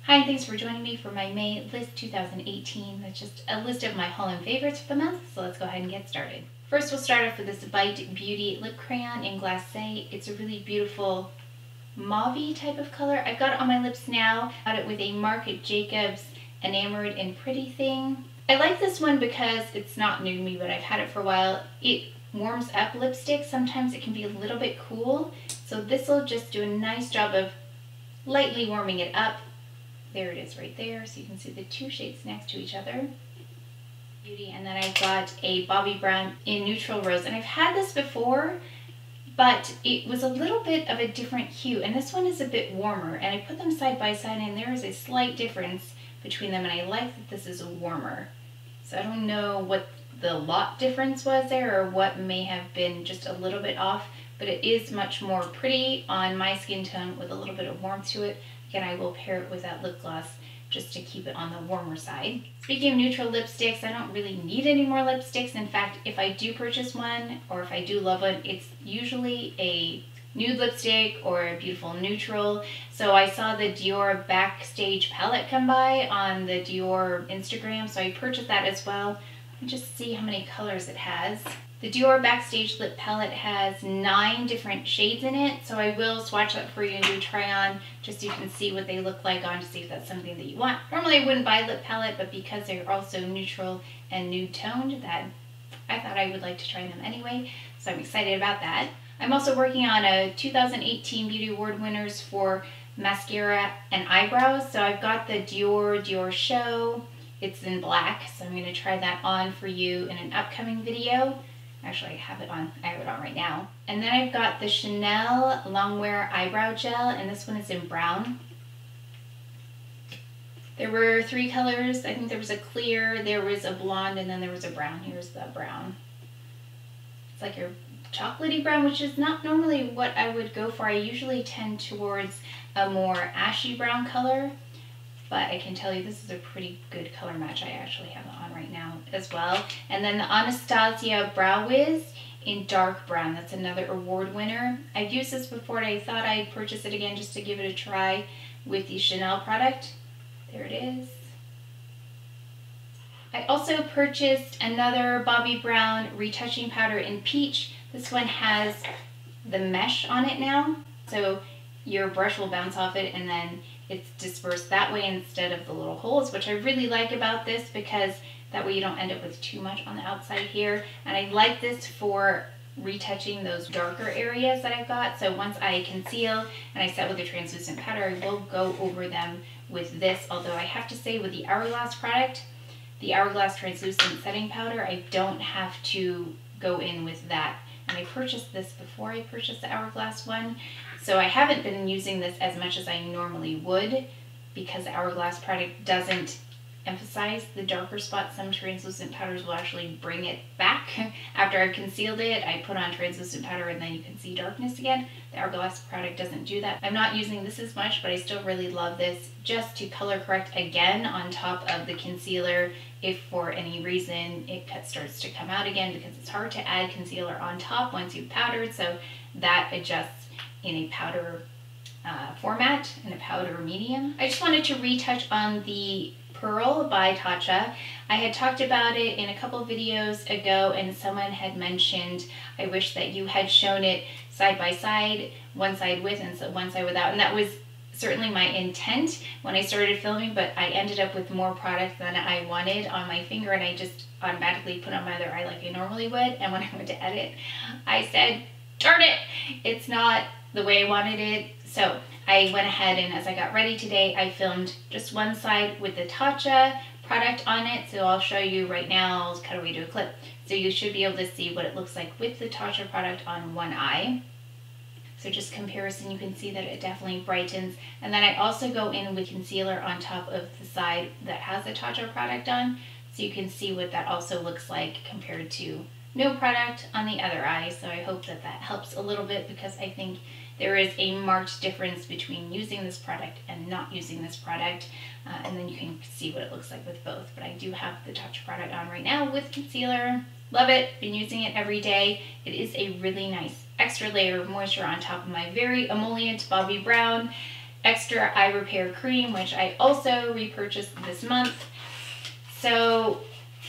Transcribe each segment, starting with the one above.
Hi, thanks for joining me for my May list 2018. That's just a list of my haul and favorites for the month, so let's go ahead and get started. First, we'll start off with this Bite Beauty lip crayon in Glacé. It's a really beautiful mauve type of color. I've got it on my lips now. I got it with a Marc Jacobs Enamored and Pretty thing. I like this one because it's not new to me, but I've had it for a while. It warms up lipstick. Sometimes it can be a little bit cool, so this will just do a nice job of lightly warming it up. There it is right there, so you can see the two shades next to each other. Beauty, and then I got a Bobbi brown in Neutral Rose, and I've had this before, but it was a little bit of a different hue, and this one is a bit warmer, and I put them side by side, and there is a slight difference between them, and I like that this is warmer. So I don't know what the lot difference was there, or what may have been just a little bit off, but it is much more pretty on my skin tone with a little bit of warmth to it. Again, I will pair it with that lip gloss just to keep it on the warmer side. Speaking of neutral lipsticks, I don't really need any more lipsticks. In fact, if I do purchase one, or if I do love one, it's usually a nude lipstick or a beautiful neutral. So I saw the Dior Backstage palette come by on the Dior Instagram, so I purchased that as well. Let me just see how many colors it has. The Dior Backstage Lip Palette has 9 different shades in it, so I will swatch that for you and do a try on just so you can see what they look like on to see if that's something that you want. Normally I wouldn't buy a lip palette, but because they're also neutral and nude toned, that I thought I would like to try them anyway, so I'm excited about that. I'm also working on a 2018 Beauty Award winners for mascara and eyebrows, so I've got the DIORSHOW. It's in black, so I'm going to try that on for you in an upcoming video. Actually, I have it on right now. And then I've got the Chanel Longwear Eyebrow Gel, and this one is in brown. There were 3 colors. I think there was a clear, there was a blonde, and then there was a brown. Here's the brown. It's like a chocolatey brown, which is not normally what I would go for. I usually tend towards a more ashy brown color. But I can tell you this is a pretty good color match. I actually have it on right now as well. And then the Anastasia Brow Wiz in dark brown. That's another award winner. I've used this before and I thought I'd purchase it again just to give it a try with the Chanel product. There it is. I also purchased another Bobbi Brown retouching powder in peach. This one has the mesh on it now, so your brush will bounce off it and then it's dispersed that way instead of the little holes, which I really like about this because that way you don't end up with too much on the outside here. And I like this for retouching those darker areas that I've got. So once I conceal and I set with a translucent powder, I will go over them with this. Although I have to say with the Hourglass product, the Hourglass translucent setting powder, I don't have to go in with that. And I purchased this before I purchased the Hourglass one. So I haven't been using this as much as I normally would because the Hourglass product doesn't emphasize the darker spots. Some translucent powders will actually bring it back. After I've concealed it, I put on translucent powder and then you can see darkness again. The Hourglass product doesn't do that. I'm not using this as much, but I still really love this just to color correct again on top of the concealer if for any reason it starts to come out again, because it's hard to add concealer on top once you've powdered, so that adjusts in a powder format, in a powder medium. I just wanted to retouch on the Pearl by Tatcha. I had talked about it in a couple videos ago and someone had mentioned, I wish that you had shown it side by side, one side with and so one side without, and that was certainly my intent when I started filming, but I ended up with more product than I wanted on my finger and I just automatically put on my other eye like I normally would, and when I went to edit, I said, darn it, it's not the way I wanted it. So I went ahead and as I got ready today, I filmed just one side with the Tatcha product on it. So I'll show you right now, I'll cut away to a clip. So you should be able to see what it looks like with the Tatcha product on one eye. So just comparison, you can see that it definitely brightens. And then I also go in with concealer on top of the side that has the Tatcha product on. So you can see what that also looks like compared to no product on the other eye. So I hope that that helps a little bit because I think there is a marked difference between using this product and not using this product. And then you can see what it looks like with both. But I do have the Tatcha product on right now with concealer. Love it, been using it every day. It is a really nice extra layer of moisture on top of my very emollient Bobbi Brown Extra Eye Repair Cream, which I also repurchased this month. So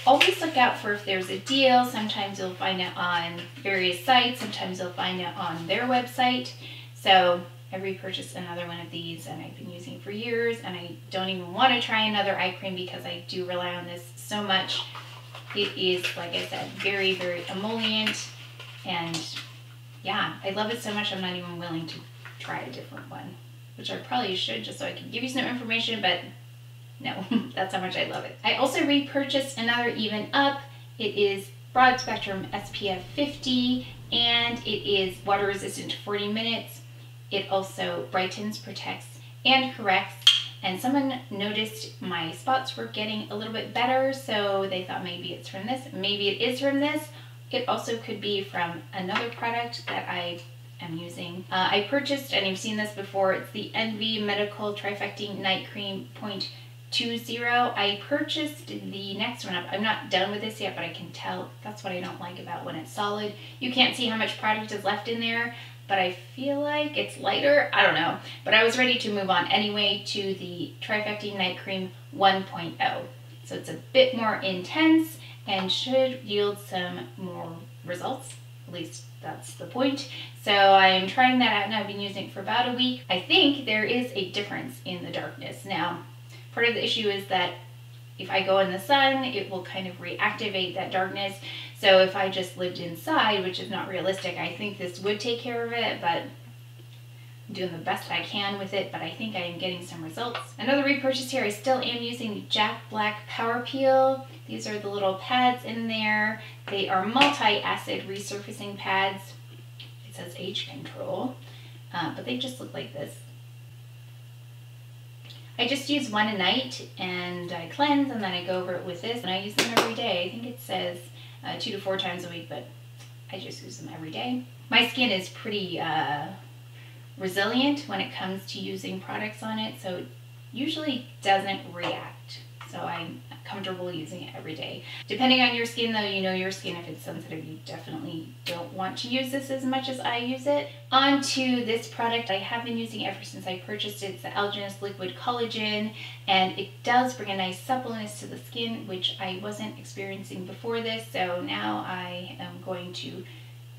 always look out for if there's a deal. Sometimes you'll find it on various sites. Sometimes you'll find it on their website. So I repurchased another one of these and I've been using it for years, and I don't even want to try another eye cream because I do rely on this so much. It is, like I said, very, very emollient, and yeah, I love it so much I'm not even willing to try a different one, which I probably should just so I can give you some information, but no, that's how much I love it. I also repurchased another Even Up. It is broad spectrum SPF 50 and it is water resistant to 40 minutes. It also brightens, protects, and corrects. And someone noticed my spots were getting a little bit better, so they thought maybe it's from this. Maybe it is from this. It also could be from another product that I am using. I purchased, and you've seen this before, it's the Envy Medical Trifecting Night Cream 0.20. I purchased the next one up. I'm not done with this yet, but I can tell. That's what I don't like about when it's solid. You can't see how much product is left in there, but I feel like it's lighter. I don't know. But I was ready to move on anyway to the Trifecting Night Cream 1.0. So it's a bit more intense and should yield some more results. At least that's the point. So I'm trying that out and I've been using it for about a week. I think there is a difference in the darkness. Now, part of the issue is that if I go in the sun, it will kind of reactivate that darkness. So if I just lived inside, which is not realistic, I think this would take care of it, but I'm doing the best I can with it, but I think I am getting some results. Another repurchase here, I still am using the Jack Black Power Peel. These are the little pads in there. They are multi-acid resurfacing pads. It says age control, but they just look like this. I just use one a night and I cleanse and then I go over it with this, and I use them every day. I think it says 2 to 4 times a week, but I just use them every day. My skin is pretty resilient when it comes to using products on it, so it usually doesn't react. So I'm comfortable using it every day. Depending on your skin though, you know your skin, if it's sensitive, you definitely don't want to use this as much as I use it. On to this product I have been using ever since I purchased it. It's the Algenist Liquid Collagen, and it does bring a nice suppleness to the skin, which I wasn't experiencing before this, so now I am going to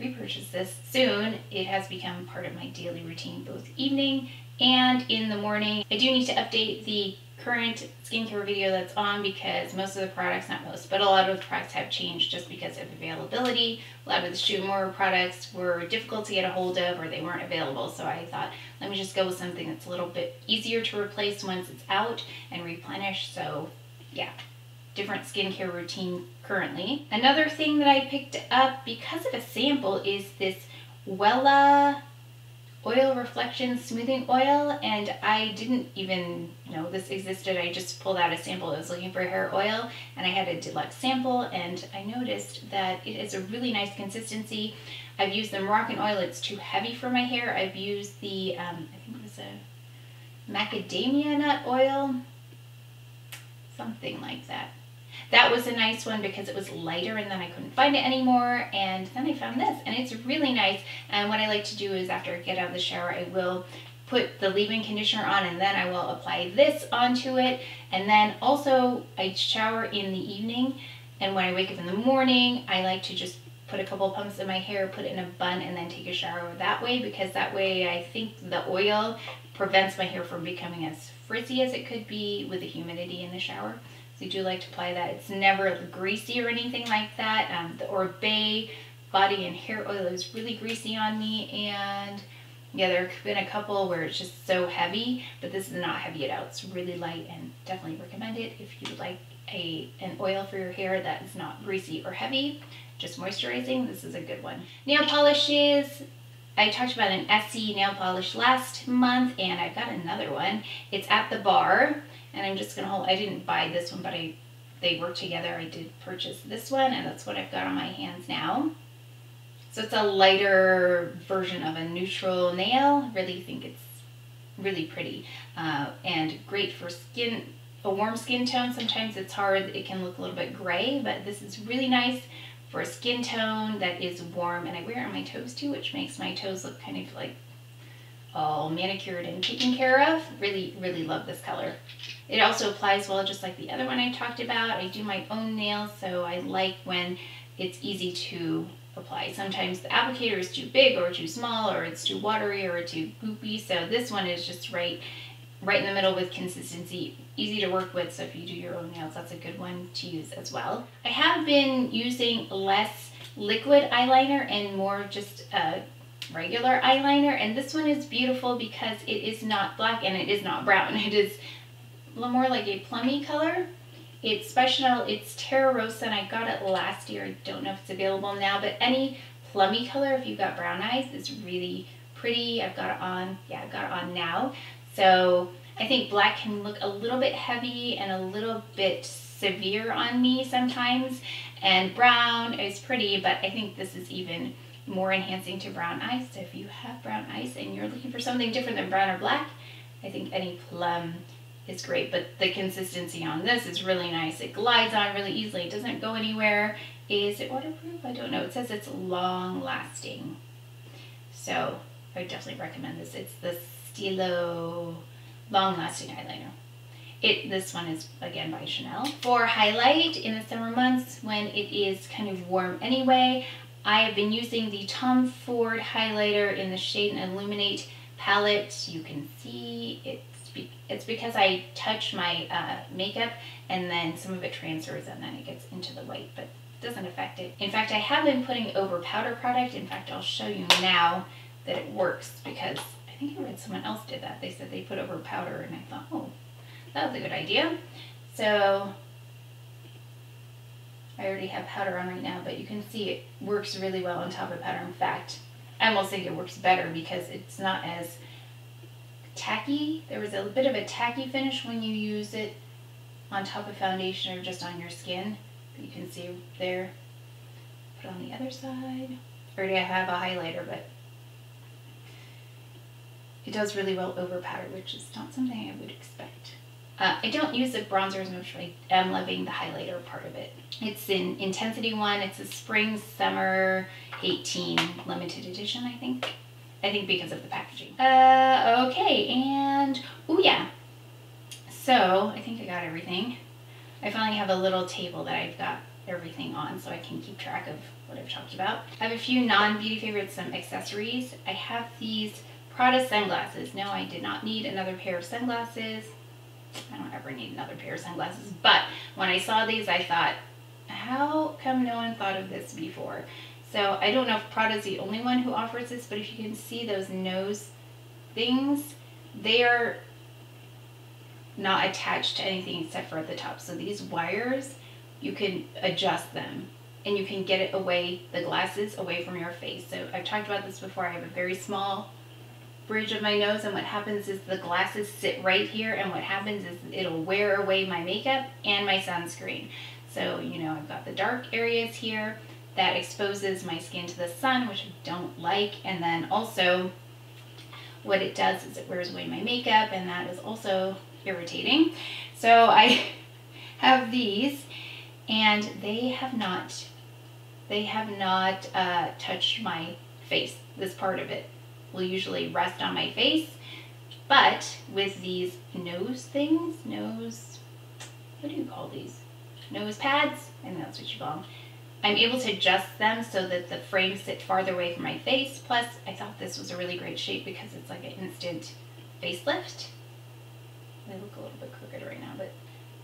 repurchase this soon. It has become part of my daily routine, both evening and in the morning. I do need to update the current skincare video that's on because most of the products, not most, but a lot of the products have changed just because of availability. A lot of the Shoot More products were difficult to get a hold of or they weren't available, so I thought let me just go with something that's a little bit easier to replace once it's out and replenish. So yeah, different skincare routine currently. Another thing that I picked up because of a sample is this Wella Oil Reflection Smoothing Oil, and I didn't even know this existed. I just pulled out a sample. I was looking for hair oil and I had a deluxe sample, and I noticed that it is a really nice consistency. I've used the Moroccan oil. It's too heavy for my hair. I've used the I think it was a macadamia nut oil, something like that. That was a nice one because it was lighter and then I couldn't find it anymore, and then I found this and it's really nice. And what I like to do is after I get out of the shower, I will put the leave-in conditioner on and then I will apply this onto it. And then also I shower in the evening, and when I wake up in the morning I like to just put a couple pumps in my hair, put it in a bun, and then take a shower that way, because that way I think the oil prevents my hair from becoming as frizzy as it could be with the humidity in the shower. So I do like to apply that. It's never greasy or anything like that. The Orbay body and hair oil is really greasy on me, and yeah, there have been a couple where it's just so heavy, but this is not heavy at all. It's really light, and definitely recommend it if you like an oil for your hair that is not greasy or heavy, just moisturizing. This is a good one. Nail polishes. I talked about an ESSIE nail polish last month, and I've got another one. It's at the BARRE, and I'm just gonna hold. I didn't buy this one, but they work together. I did purchase this one, and that's what I've got on my hands now. So it's a lighter version of a neutral nail. I really think it's really pretty and great for skin, a warm skin tone. Sometimes it's hard, it can look a little bit gray, but this is really nice for a skin tone that is warm, and I wear it on my toes too, which makes my toes look kind of like all manicured and taken care of. Really, really love this color. It also applies well just like the other one I talked about. I do my own nails, so I like when it's easy to apply. Sometimes the applicator is too big or too small, or it's too watery or too goopy. So this one is just right in the middle with consistency, easy to work with. So if you do your own nails, that's a good one to use as well. I have been using less liquid eyeliner and more just regular eyeliner, and this one is beautiful because it is not black and it is not brown. It is a little more like a plummy color. It's special, it's TERRA Rossa, and I got it last year. I don't know if it's available now, but any plummy color, if you've got brown eyes, is really pretty. I've got it on, yeah, I've got it on now. So I think black can look a little bit heavy and a little bit severe on me sometimes, and brown is pretty, but I think this is even more enhancing to brown eyes. So if you have brown eyes and you're looking for something different than brown or black, I think any plum is great. But the consistency on this is really nice. It glides on really easily. It doesn't go anywhere. Is it waterproof? I don't know. It says it's long lasting. So I would definitely recommend this. It's the Stilo long lasting eyeliner. This one is again by Chanel. For highlight in the summer months when it is kind of warm anyway, I have been using the Tom Ford highlighter in the shade Illuminate palette. You can see it's because I touch my makeup and then some of it transfers and then it gets into the white, but it doesn't affect it. In fact, I have been putting over powder product. In fact, I'll show you now that it works, because I think I read someone else did that. They said they put over powder, and I thought, oh, that was a good idea. So I already have powder on right now, but you can see it works really well on top of powder. In fact, I almost think it works better because it's not as tacky. There was a bit of a tacky finish when you use it on top of foundation or just on your skin. But you can see there. Put it on the other side. I already have a highlighter, but it does really well over powder, which is not something I would expect. I don't use the bronzer as much, but I am loving the highlighter part of it. It's an Intensity one. It's a Spring Summer 18 limited edition, I think. I think because of the packaging. Okay, and, oh yeah. So, I think I got everything. I finally have a little table that I've got everything on so I can keep track of what I've talked about. I have a few non-beauty favorites, some accessories. I have these Prada sunglasses. No, I did not need another pair of sunglasses. I don't ever need another pair of sunglasses, but when I saw these, I thought, how come no one thought of this before? So I don't know if Prada's the only one who offers this, but if you can see those nose things, they are not attached to anything except for at the top. So these wires, you can adjust them and you can get it away, the glasses away from your face. So I've talked about this before. I have a very small bridge of my nose, and what happens is the glasses sit right here, and what happens is it'll wear away my makeup and my sunscreen. So, you know, I've got the dark areas here that exposes my skin to the sun, which I don't like, and then also what it does is it wears away my makeup, and that is also irritating. So I have these, and they have not touched my face. This part of it will usually rest on my face, but with these nose things, what do you call these? Nose pads? I think that's what you call them. I'm able to adjust them so that the frames sit farther away from my face. Plus, I thought this was a really great shape because it's like an instant facelift. They look a little bit crooked right now, but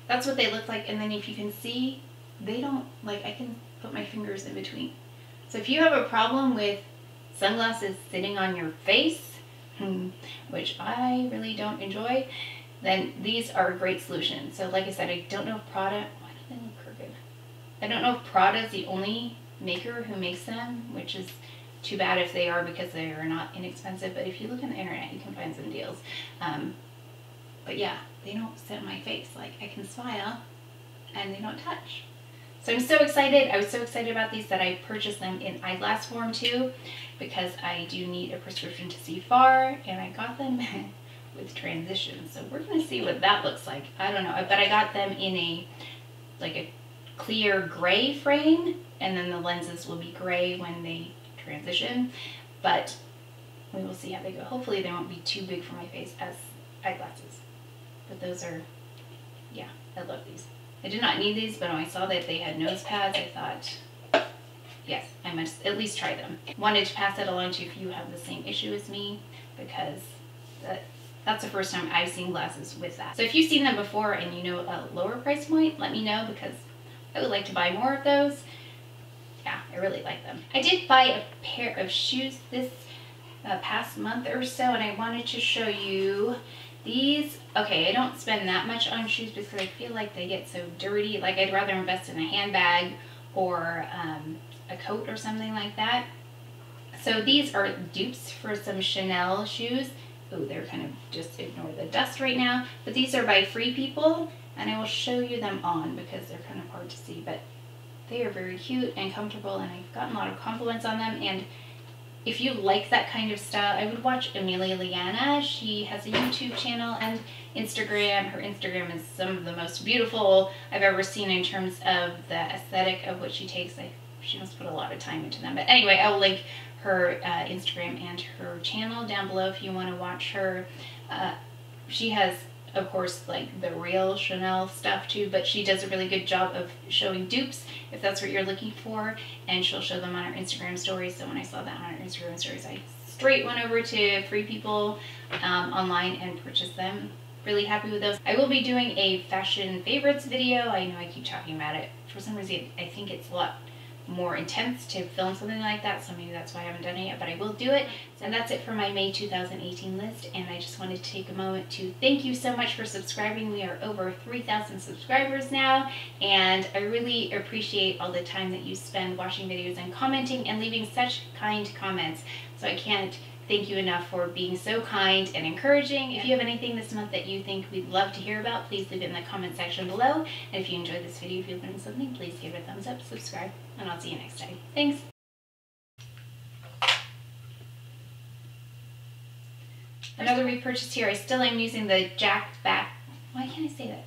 that's what they look like. And then if you can see, they don't, like, I can put my fingers in between. So if you have a problem with sunglasses sitting on your face, which I really don't enjoy, then these are a great solution. So like I said, I don't know if Prada, why do they look crooked? I don't know if Prada is the only maker who makes them, which is too bad if they are, because they are not inexpensive. But if you look on the internet, you can find some deals. But yeah, they don't sit on my face. Like, I can smile and they don't touch. So I'm so excited. I was so excited about these that I purchased them in eyeglass form too, because I do need a prescription to see far, and I got them with transition. So we're gonna see what that looks like. I don't know, but I got them in a clear gray frame, and then the lenses will be gray when they transition. But we will see how they go. Hopefully they won't be too big for my face as eyeglasses. But those are, yeah, I love these. I did not need these, but when I saw that they had nose pads, I thought, yes, I must at least try them. Wanted to pass that along to you if you have the same issue as me, because that's the first time I've seen glasses with that. So if you've seen them before and you know a lower price point, let me know, because I would like to buy more of those. Yeah, I really like them. I did buy a pair of shoes this past month or so, and I wanted to show you these. Okay, I don't spend that much on shoes because I feel like they get so dirty. Like, I'd rather invest in a handbag or a coat or something like that. So these are dupes for some Chanel shoes. Oh, they're kind of, just ignore the dust right now. But these are by Free People, and I will show you them on because they're kind of hard to see. But they are very cute and comfortable, and I've gotten a lot of compliments on them. And if you like that kind of style, I would watch Amelia Liana. She has a YouTube channel and Instagram. Her Instagram is some of the most beautiful I've ever seen in terms of the aesthetic of what she takes. She must put a lot of time into them. But anyway, I will link her Instagram and her channel down below if you want to watch her. She has, of course, like the real Chanel stuff too, but she does a really good job of showing dupes if that's what you're looking for, and she'll show them on her Instagram stories. So when I saw that on her Instagram stories, I straight went over to Free People online and purchased them. Really happy with those. I will be doing a fashion favorites video. I know I keep talking about it. For some reason, I think it's a lot more intense to film something like that, so maybe that's why I haven't done it yet, but I will do it. And that's it for my May 2018 list, and I just wanted to take a moment to thank you so much for subscribing. We are over 3,000 subscribers now, and I really appreciate all the time that you spend watching videos and commenting and leaving such kind comments. So I can't thank you enough for being so kind and encouraging. If you have anything this month that you think we'd love to hear about, please leave it in the comment section below. And if you enjoyed this video, if you learned something, please give it a thumbs up, subscribe, and I'll see you next time. Thanks. Another repurchase here. I still am using the Jack back. Why can't I say that?